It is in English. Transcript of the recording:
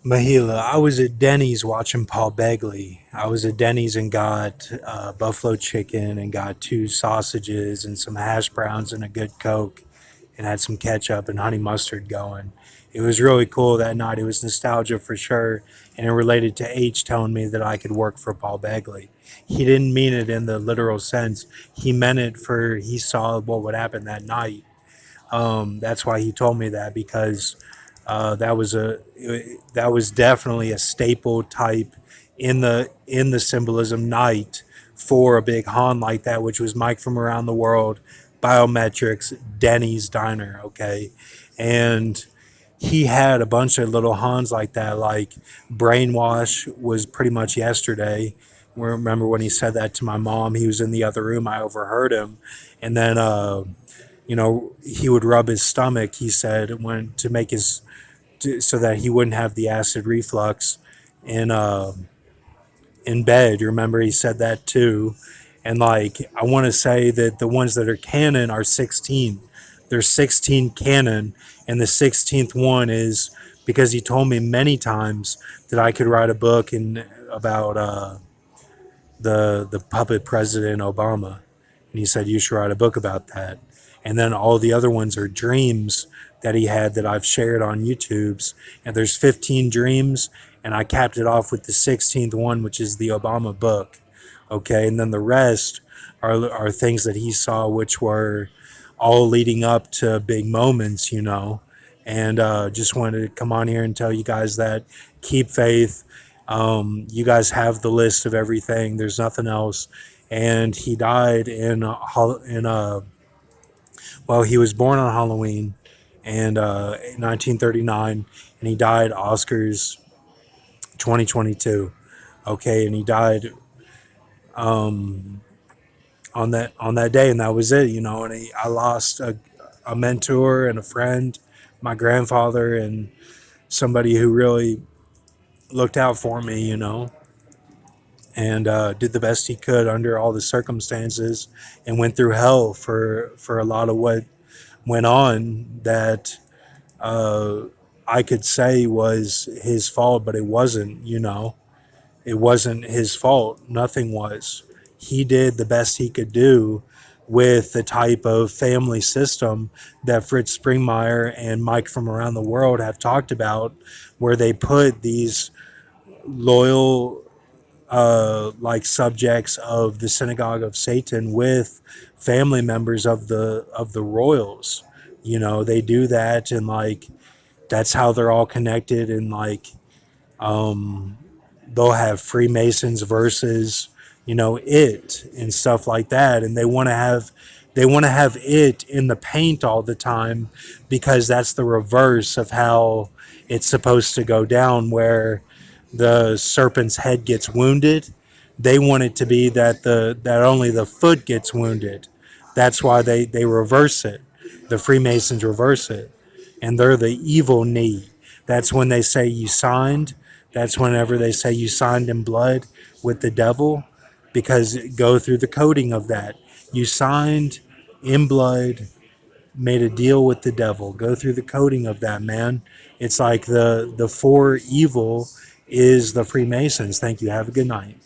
Mahila, I was at Denny's watching Paul Begley. I was at Denny's and got buffalo chicken and got two sausages and some hash browns and a good Coke and had some ketchup and honey mustard going. It was really cool that night. It was nostalgia for sure, and it related to H telling me that I could work for Paul Begley. He didn't mean it in the literal sense. He meant it for he saw what would happen that night. That's why he told me that because that was a that was definitely a staple type in the symbolism night for a big Han like that, which was Mike from Around the World, Biometrics, Denny's Diner. Okay, and he had a bunch of little Hans like that. Like Brainwash was pretty much yesterday. Remember when he said that to my mom? He was in the other room. I overheard him, and then he would rub his stomach. He said when to make his so that he wouldn't have the acid reflux in in bed. You remember he said that too. And like I want to say that the ones that are canon are 16. There's 16 canon, and the 16th one is because he told me many times that I could write a book in about the puppet president Obama, and he said you should write a book about that. And then all the other ones are dreams that he had that I've shared on YouTube's, and there's 15 dreams, and I capped it off with the 16th one, which is the Obama book. Okay, and then the rest are things that he saw, which were all leading up to big moments, And just wanted to come on here and tell you guys that keep faith. You guys have the list of everything. There's nothing else. And he died well, he was born on Halloween and in 1939, and he died Oscars 2022. Okay, and he died on that day, and that was it. And I lost a mentor and a friend, my grandfather, and somebody who really looked out for me. And did the best he could under all the circumstances, and went through hell for a lot of what went on that I could say was his fault, but it wasn't. It wasn't his fault. Nothing was. He did the best he could do with the type of family system that Fritz Springmeier and Mike from Around the World have talked about, where they put these loyal like subjects of the synagogue of Satan with family members of the royals. They do that, and like that's how they're all connected, and like they'll have Freemasons versus it and stuff like that, and they want to have it in the paint all the time because that's the reverse of how it's supposed to go down, where the serpent's head gets wounded. They want it to be that only the foot gets wounded. That's why they reverse it. The Freemasons reverse it, and they're the evil knee. That's when they say you signed. That's whenever they say you signed in blood with the devil, because go through the coding of that. You signed in blood, made a deal with the devil. Go through the coding of that, man. It's like the four evil is the Freemasons. Thank you. Have a good night.